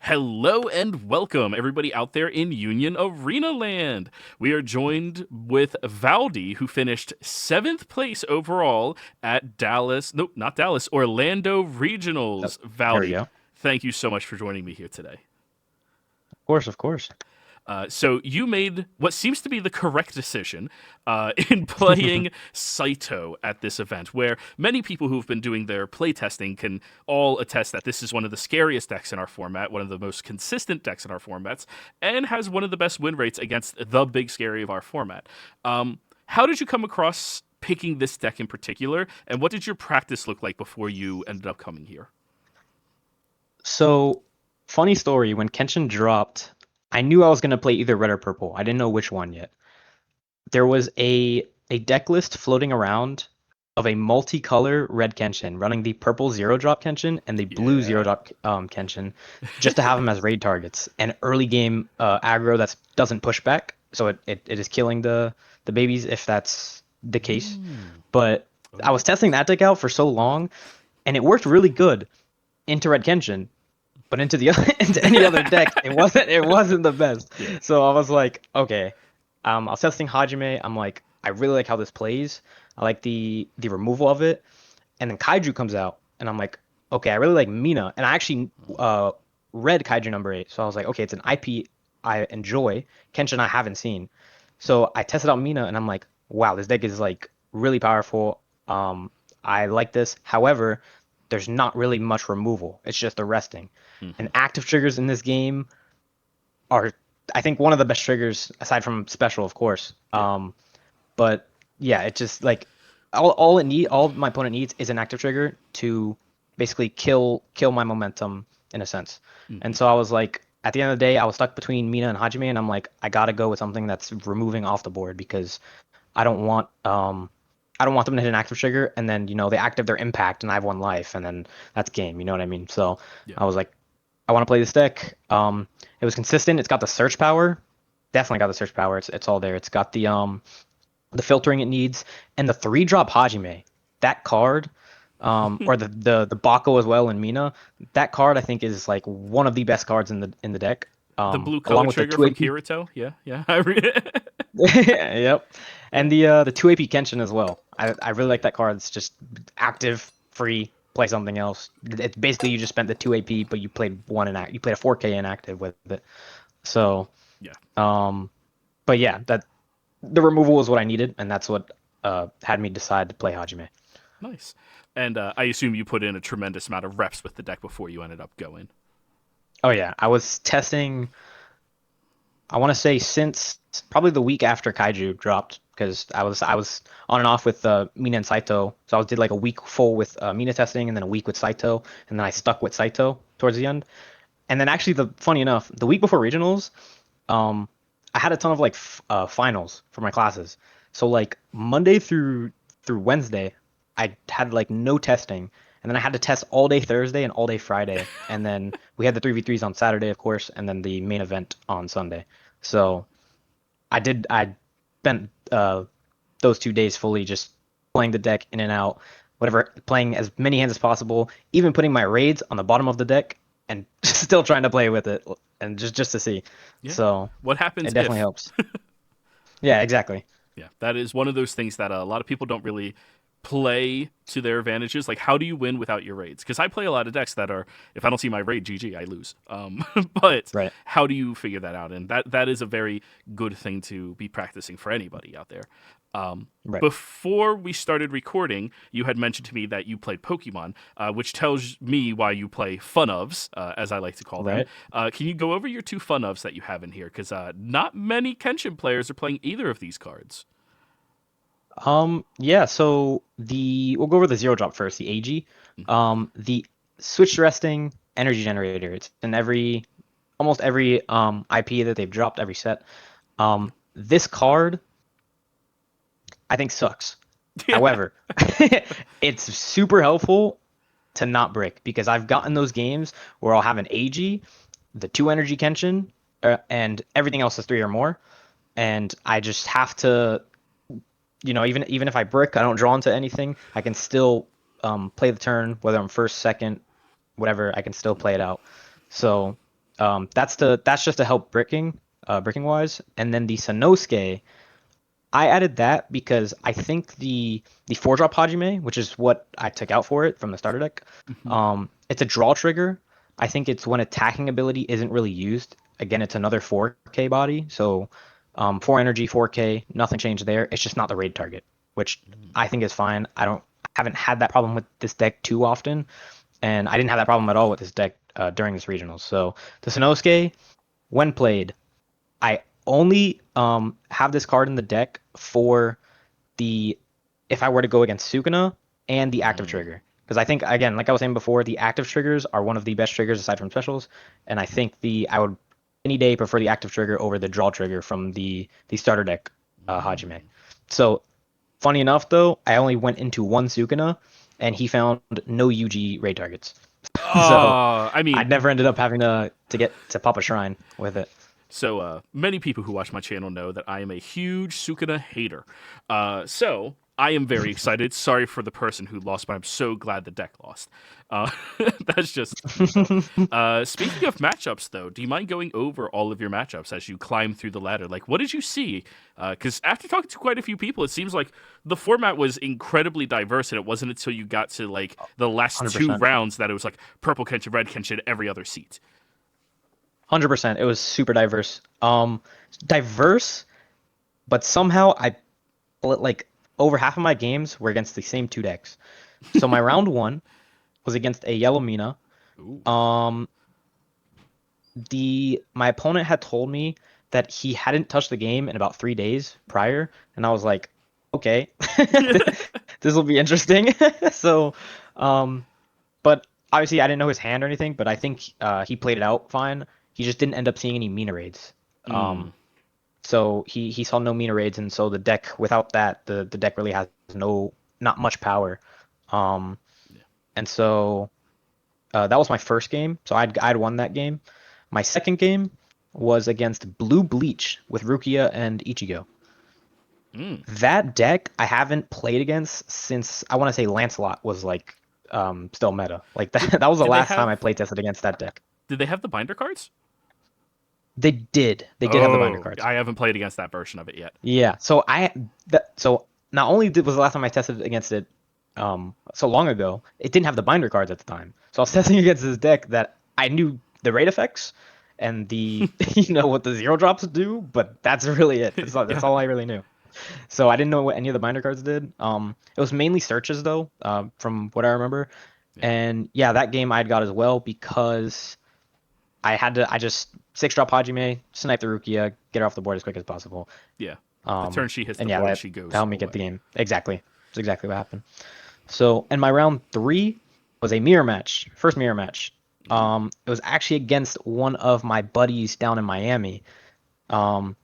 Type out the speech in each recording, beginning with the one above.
Hello and welcome, everybody out there in Union Arena Land. We are joined with Valdy, who finished 7th place overall at Dallas, nope, not Dallas, Orlando Yep. Regionals. There we Valdy, go. Of thank you so much for joining me here today. course, of course. So you made what seems to be the correct decision in playing Saito at this event, where many people who've been doing their playtesting can all attest that this is one of the scariest decks in our format, one of the most consistent decks in our formats, and has one of the best win rates against the big scary of our format. How did you come across picking this deck in particular, and what did your practice look like before you ended up coming here? So, funny story, when Kenshin dropped, I knew I was gonna play either red or purple. I didn't know which one yet. There was a deck list floating around of a multicolor red Kenshin running the purple zero drop Kenshin and the blue zero Yeah. drop Kenshin just to have them as raid targets. And early game aggro that doesn't push back, so it is killing the babies if that's the case. Mm. But I was testing Okay. that deck out for so long, and it worked really good into Red Kenshin, but into the into any other deck, it wasn't the best. Yeah. So I was like, okay. I was testing Hajime. I'm like, I really like how this plays. I like the removal of it. And then Kaiju comes out, and I'm like, okay, I really like Mina. And I actually read Kaiju number 8. So I was like, okay, it's an IP I enjoy. Kenshin I haven't seen. So I tested out Mina, and I'm like, wow, this deck is like really powerful. I like this. However, there's not really much removal. It's just the resting. Mm-hmm. And active triggers in this game are, I think, one of the best triggers aside from special, of course. Yeah. But yeah, it just like all my opponent needs is an active trigger to basically kill my momentum in a sense. And Mm-hmm. so I was like, at the end of the day, I was stuck between Mina and Hajime, and I'm like, I gotta go with something that's removing off the board because I don't want um I don't want them to hit an active trigger and then they active their impact and I have 1 life and then that's game, you know what I mean? So Yeah. I was like, I want to play this deck. It was consistent. It's got the search power. Definitely got the search power. It's all there. It's got the filtering it needs and the 3 drop Hajime. That card, or the Bako as well in Mina. That card I think is like one of the best cards in the deck. The blue color Along with the trigger two from AP. Kirito. Yeah, yeah. Yep. Yeah, And the 2 AP Kenshin as well. I really like yeah, that card. It's just active, free, play something else. It's basically you just spent the 2 AP, but you played you played a 4K inactive with it. So, yeah. um, but yeah, that the removal was what I needed, and that's what had me decide to play Hajime. Nice. And I assume you put in a tremendous amount of reps with the deck before you ended up going. Oh yeah, I was testing. I want to say since probably the week after Kaiju dropped, because I was on and off with Mina and Saito. So I did like a week full with Mina testing, and then a week with Saito, and then I stuck with Saito towards the end. And then actually, the funny enough, the week before regionals, um, I had a ton of like finals for my classes. So like Monday through Wednesday, I had like no testing, and then I had to test all day Thursday and all day Friday, and then we had the 3v3s on Saturday, of course, and then the main event on Sunday. So I spent those 2 days fully just playing the deck in and out, whatever, playing as many hands as possible, even putting my raids on the bottom of the deck and still trying to play with it and just to see. Yeah. So What happens it definitely if? helps. Yeah, exactly. Yeah, that is one of those things that a lot of people don't really play to their advantages. Like, how do you win without your raids? Because I play a lot of decks that are, if I don't see my raid, GG, I lose. But Right. how do you figure that out? And that is a very good thing to be practicing for anybody out there. Right. Before we started recording, you had mentioned to me that you played Pokemon, which tells me why you play fun ofs, as I like to call them. Right. Can you go over your 2 fun ofs that you have in here? Because not many Kenshin players are playing either of these cards. Yeah, so the we'll go over the zero drop first, the AG. Mhm. The switch resting energy generator. It's in almost every IP that they've dropped, every set. This card I think sucks. Yeah. However, it's super helpful to not brick because I've gotten those games where I'll have an AG, the 2 energy Kenshin, and everything else is 3 or more, and I just have to, even if I brick, I don't draw into anything. I can still play the turn, whether I'm first, second, whatever. I can still play it out. So. That's just to help bricking wise. And then the Sanosuke, I added that because I think the 4-drop Hajime, which is what I took out for it from the starter deck, Mhm. it's a draw trigger. I think it's when attacking ability isn't really used. Again, it's another 4K body, so 4 energy, 4K, nothing changed there. It's just not the raid target, which I think is fine. Haven't had that problem with this deck too often, and I didn't have that problem at all with this deck during this regional. So the Sanosuke, when played, I only have this card in the deck for the if I were to go against Sukuna and the active Mm. trigger. Because I think again, like I was saying before, the active triggers are one of the best triggers aside from specials, and I think the I would any day prefer the active trigger over the draw trigger from the starter deck Hajime. So funny enough though, I only went into one Sukuna and he found no UG raid targets. So I I mean, never ended up having to get to pop a shrine with it. so many people who watch my channel know that I am a huge Sukuna hater. So I am very excited. Sorry for the person who lost, but I'm so glad the deck lost. Uh, that's just me, though. Speaking of matchups, though, do you mind going over all of your matchups as you climb through the ladder? Like, what did you see? Because after talking to quite a few people, it seems like the format was incredibly diverse, and it wasn't until you got to like the last two 100%. rounds that it was like purple Kenshin, red Kenshin, every other seat. 100%. It was super diverse. Diverse, but somehow like over half of my games were against the same two decks. So my round one was against a yellow Mina. Ooh. Um, the my opponent had told me that he hadn't touched the game in about 3 days prior, and I was like, okay, this will be interesting. So, um, but obviously I didn't know his hand or anything, but I think he played it out fine. He just didn't end up seeing any Mina raids. Mm. So he saw no Mina raids, and so the deck without that, the deck really has not much power. Um, Yeah. and so that was my first game. So I'd won that game. My second game was against Blue Bleach with Rukia and Ichigo. Mm. That deck I haven't played against since I want to say Lancelot was like still meta. Like Did that was the did they last time have I played tested against that deck. did they have the binder cards? They did. They did have the binder Oh, cards. I haven't played against that version of it yet. Yeah. So not only was the last time I tested against it so long ago, it didn't have the binder cards at the time. So I was testing against this deck that I knew the raid effects and the what the zero drops do, but that's really it. That's Yeah. all I really knew. So I didn't know what any of the binder cards did. It was mainly searches though, from what I remember. Yeah. And yeah, that game I'd got as well because I just 6-drop Hajime, snipe the Rukia, get her off the board as quick as possible. Yeah. The Um, turn she hits the and yeah, board, that she goes helped me get away. the game. Exactly. That's exactly what happened. So, and my round three was a mirror match, first mirror match. Ooh. It was actually against one of my buddies down in Miami.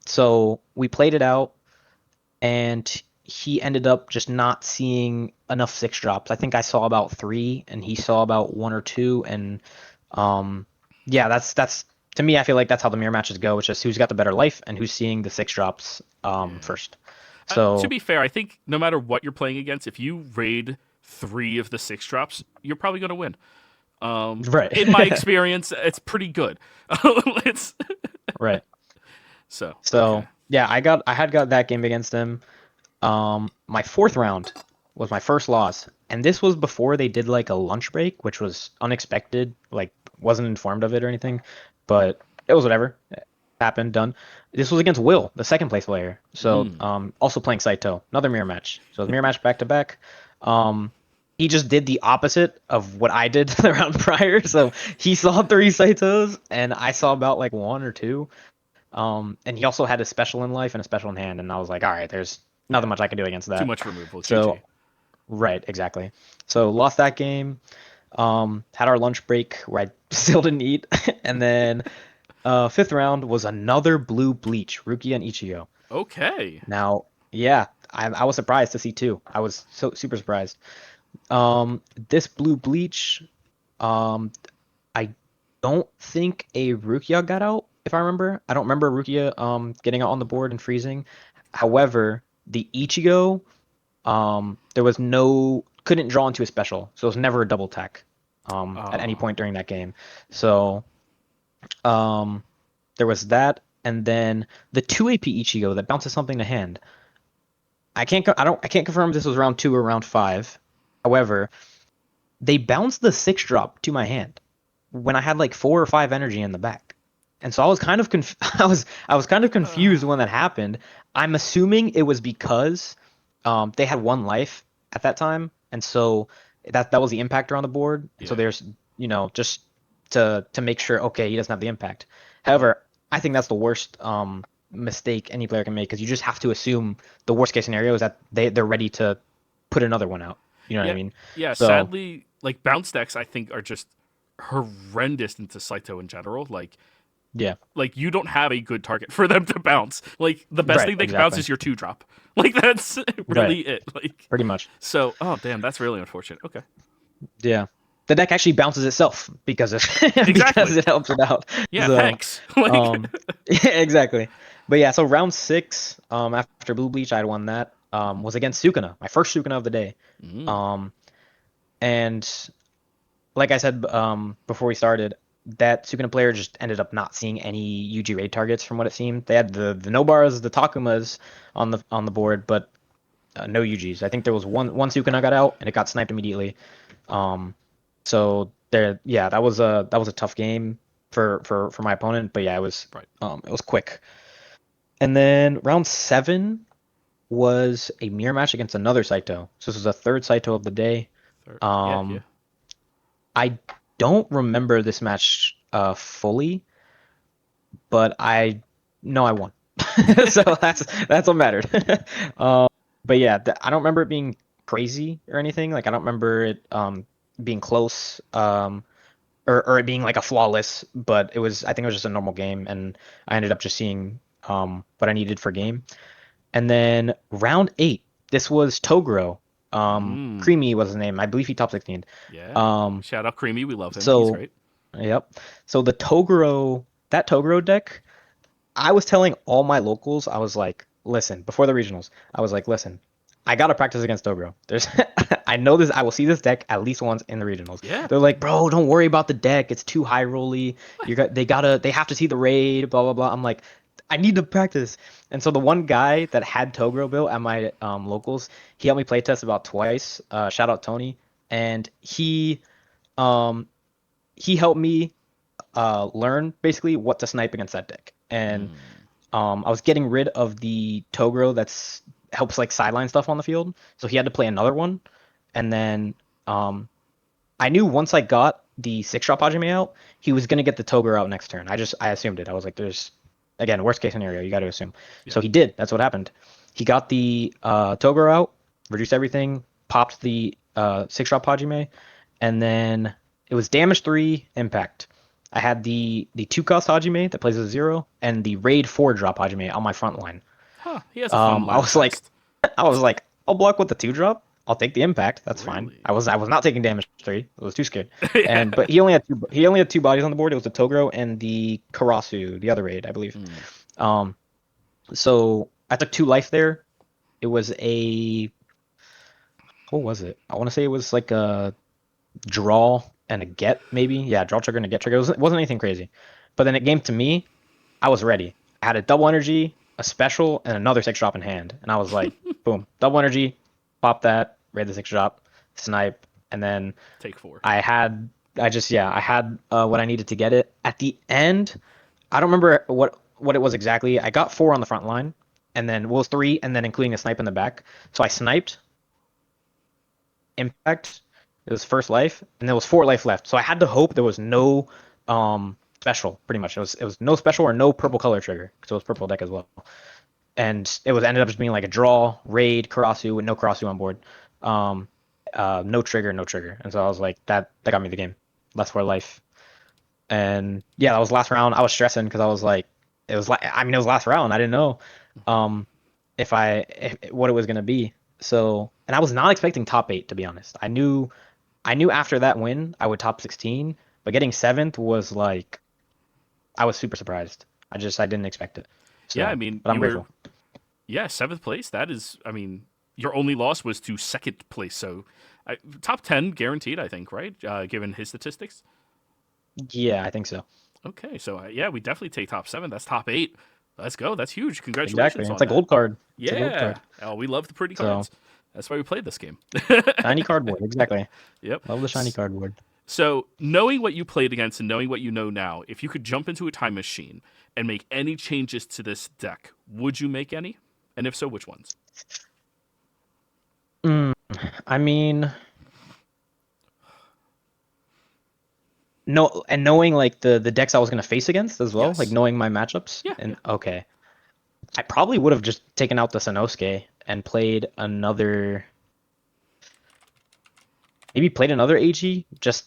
So we played it out, and he ended up just not seeing enough 6-drops. I think I saw about three, and he saw about one or two, and yeah, that's to me. I feel like that's how the mirror matches go. It's just who's got the better life and who's seeing the 6-drops Yeah. first. To So be fair, I think no matter what you're playing against, if you raid three of the six drops, you're probably going to win. right, In my experience, it's pretty good. it's right. so okay. So yeah, I had got that game against him. My fourth round was my first loss, and this was before they did like a lunch break, which was unexpected. Like wasn't informed of it or anything, but it was whatever. It happened, done. This was against Will, the second place player. So Mm. also playing Saito, another mirror match. So it was mirror match back to back. Um, he just did the opposite of what I did the round prior. So he saw three Saitos, and I saw about like one or two. And he also had a special in life and a special in hand, and I was like, all right, there's Yeah. nothing much I can do against Too that. much removal. GG. So, right, exactly. So lost that game. Had our lunch break where I still didn't eat, and then fifth round was another blue bleach, Rukia and Ichigo. Okay. Now, yeah, I was surprised to see two. I was so super surprised. This blue bleach, um, I don't think a Rukia got out, if I remember. I don't remember Rukia getting out on the board and freezing. However, the Ichigo, there was no couldn't draw into a special, so it was never a double tech at any Oh. point during that game. So Um, there was that, and then the 2 AP Ichigo that bounces something to hand. I can't confirm if this was round 2 or round 5. However, they bounced the 6 drop to my hand when I had like 4 or 5 energy in the back. And so I was kind of I was kind of confused when that happened. I'm assuming it was because they had 1 life at that time, and so that was the impactor on the board. And so Yeah. there's just to make sure, okay, he doesn't have the impact. Yeah. However, I think that's the worst mistake any player can make, because you just have to assume the worst case scenario is that they're ready to put another one out. You know what I Yeah. mean? Yeah. So Sadly, like bounce decks, I think are just horrendous into Saito in general. yeah, Like you don't have a good target for them to bounce. Like the best right, thing they can bounce exactly, is your 2 drop. Like that's right, really it. Like pretty much. so. Oh damn, that's really unfortunate. Okay. Yeah. The deck actually bounces itself because of because Exactly. it helps it out. Yeah. So, Thanks. Like. yeah, exactly. But yeah, so round 6, after Blue Bleach, I had won that. Was against Sukuna, my first Sukuna of the day. Mm, Um, and like I said, before we started, that Sukuna player just ended up not seeing any UG raid targets from what it seemed. They had the Nobars, the Takumas on the board, but no UGs. I think there was one Sukuna got out and it got sniped immediately. Um, so there, yeah, that was a tough game for my opponent, but yeah, right. it was quick. And then round 7 was a mirror match against another Saito. So this was the third Saito of the day. Yeah. Yeah. Um, I don't remember this match fully, but I know I won. So that's what mattered. um, but yeah, I don't remember it being crazy or anything. Like I don't remember it being close. Or it being like a flawless, but I think it was just a normal game, and I ended up just seeing what I needed for game. And then round 8, this was Toguro. Mm, Creamy was his name. I believe he top 16. yeah. Um, Shout out Creamy. We love him. He's so great. yep. So that Toguro deck, I was telling all my locals, I was like, listen, before the regionals, I was like, listen, I gotta practice against Dobro. There's, I know this. I will see this deck at least once in the regionals. Yeah. They're like, bro, don't worry about the deck. It's too high rolly. They have to see the raid. Blah blah blah. I'm like, I need to practice. And so the one guy that had Toguro built at my locals, he helped me playtest about twice. Shout out Tony, and um he helped me learn basically what to snipe against that deck. And Mm, I was getting rid of the Toguro that's helps like sideline stuff on the field, so he had to play another one. And then um, I knew once I got the 6 drop Hajime out, he was gonna get the Toguro out next turn. I assumed it. I was like, there's again worst case scenario, you got to assume. yeah. So he did. That's what happened. He got the Toguro out, reduced everything, popped the 6 drop Hajime, and then it was damage 3 impact. I had the 2 cost Hajime that plays as a 0, and the raid 4 drop Hajime on my front line. Huh. He has a fun I line of was like, fast. I was like, I'll block with the 2 drop. I'll take the impact. That's fine. Really? I was not taking damage 3. I was too scared. Yeah. And but he only had two bodies on the board. It was the Toguro and the Karasu, the other raid, I believe. Mm, Um, so I took 2 life there. It was a what was it? I want to say it was like a draw and a get, maybe. Yeah, draw trigger and a get trigger. It wasn't anything crazy. But then it came to me. I was ready. I had a double energy, a special, and another 6 drop in hand. And I was like, boom, double energy, pop that, raid the 6 drop, snipe, and then take 4. I had what I needed to get it. At the end, I don't remember what it was exactly. I got 4 on the front line, and then was 3, and then including a snipe in the back. So I sniped, impact. It was first life, and there was 4 life left. So I had to hope there was no special. Pretty much, it was no special or no purple color trigger because it was purple deck as well. And it was ended up just being like a draw, raid, Karasu with no Karasu on board. Um, no trigger, no trigger. And so I was like, that got me the game. Last 4 life. And yeah, that was last round. I was stressing because I was like, it was last round. I didn't know um if what it was gonna be. So, and I was not expecting top 8, to be honest. I knew after that win I would top 16, but getting 7th was like, I was super surprised. I didn't expect it. Yeah, I So, mean, but I'm you were grateful. yeah 7th place. That is, I mean, your only loss was to 2nd place, so top 10 guaranteed. I think, right? Given his statistics. Yeah, I think so. Okay, so yeah, we definitely take top 7. That's top 8. Let's go. That's huge. Exactly. Congratulations It's on a that. gold card. It's a gold Yeah. card. Oh, we love the pretty So cards. That's why we played this game. shiny cardboard. Exactly. Yep. Love the shiny cardboard. So, knowing what you played against and knowing what you know now, if you could jump into a time machine and make any changes to this deck, would you make any? And if so, which ones? Mm, I mean, no, and knowing like the decks I was gonna face against as well, like Yes. knowing my matchups. Yeah, And yeah. okay, I probably would have just taken out the Sanosuke and played another, maybe played another AG just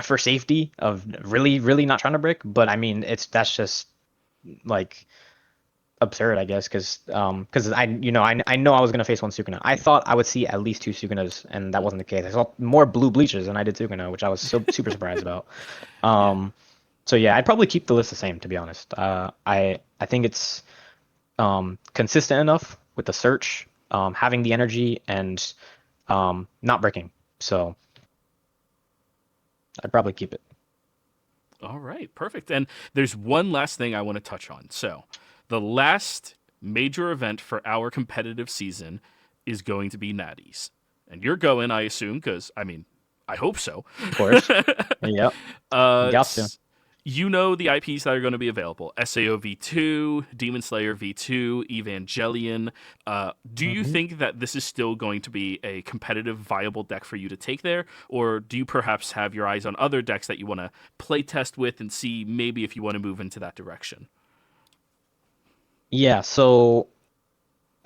for safety of really, really not trying to brick. But I mean, that's just like absurd, I guess, because I know I was gonna face one Sukuna. I thought I would see at least two Sukunas, and that wasn't the case. I saw more blue bleachers than I did Sukuna, which I was so super surprised about. Yeah. Um, so yeah, I'd probably keep the list the same, to be honest. I think it's consistent enough with the search, having the energy, and not breaking. So I'd probably keep it. All right, perfect. And there's one last thing I want to touch on. So, the last major event for our competitive season is going to be Natties. And you're going, I assume, because, I mean, I hope so. Of course. Yep. Got to. S- you know the IPs that are going to be available: SAO V2, Demon Slayer V2, Evangelion. Do you Mhm. think that this is still going to be a competitive, viable deck for you to take there? Or do you perhaps have your eyes on other decks that you want to play test with and see maybe if you want to move into that direction? Yeah, so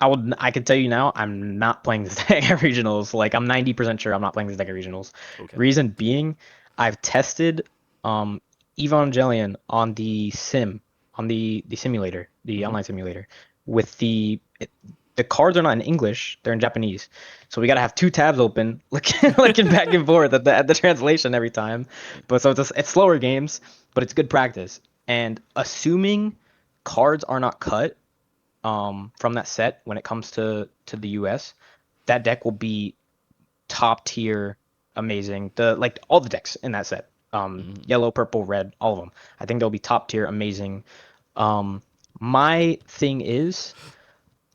I could tell you now, I'm not playing this deck at regionals. Like I'm 90% sure I'm not playing this deck at regionals. Okay. Reason being, I've tested um Evangelion on the sim, on the simulator, the Hmm. online simulator, with the cards are not in English, they're in Japanese. So we gotta have two tabs open, looking back and forth at the translation every time. But so it's slower games, but it's good practice. And assuming cards are not cut from that set when it comes to the US, that deck will be top tier, amazing. The like all the decks in that set, Hmm. yellow, purple, red, all of them. I think they'll be top tier, amazing. Um, my thing is,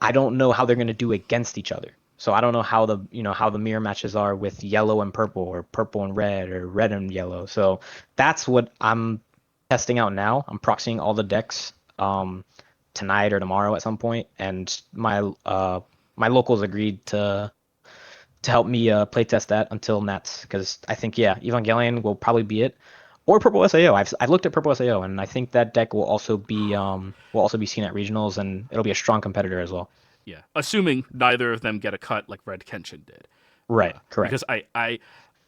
I don't know how they're gonna do against each other. So I don't know how the mirror matches are with yellow and purple or purple and red or red and yellow. So that's what I'm testing out now. I'm proxying all the decks tonight or tomorrow at some point, and my locals agreed to help me play test that until Nets because I think yeah, Evangelion will probably be it. Or Purple SAO. I've looked at Purple SAO and I think that deck will also be seen at regionals and it'll be a strong competitor as well. Yeah. Assuming neither of them get a cut like Red Kenshin did. Right, correct. Because I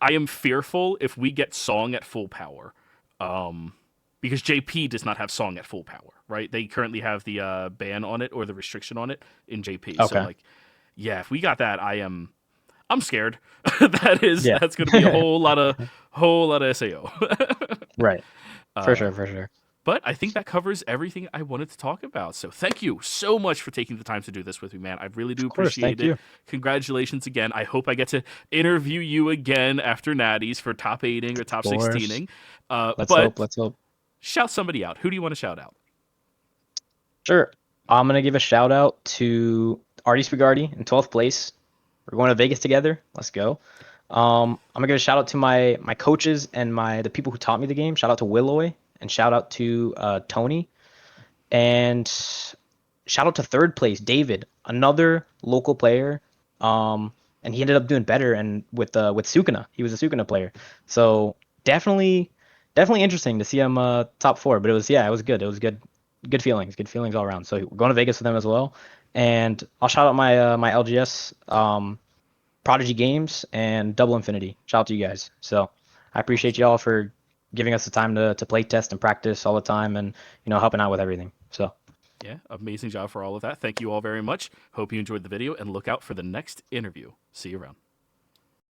am fearful if we get Song at full power. Um, because JP does not have Song at full power, right? They currently have the ban on it or the restriction on it in JP. So Okay. like, yeah, if we got that, I'm scared. Yeah. That's going to be a whole lot of SAO. Right. For uh, sure, for sure. but I think that covers everything I wanted to talk about. So thank you so much for taking the time to do this with me, man. I really do Of course, appreciate thank it. you. Congratulations again. I hope I get to interview you again after Natties for top 8ing or Of top course. 16ing. Let's hope, But let's hope. shout somebody out. Who do you want to shout out? Sure. I'm gonna give a shout out to Artie Spigardi in 12th place. We're going to Vegas together. Let's go. I'm gonna give a shout out to my coaches and the people who taught me the game. Shout out to Willoy and shout out to Tony and shout out to third place David, another local player. And he ended up doing better and with Sukuna. He was a Sukuna player. So definitely definitely interesting to see him top four. But it was good. It was good. Good feelings all around. So we're going to Vegas with him as well. And I'll shout out my LGS Prodigy Games and Double Infinity. Shout out to you guys. So I appreciate Awesome. y'all for giving us the time to play test and practice all the time and helping out with everything. So Yeah, amazing job for all of that. Thank you all very much. Hope you enjoyed the video and look out for the next interview. See you around.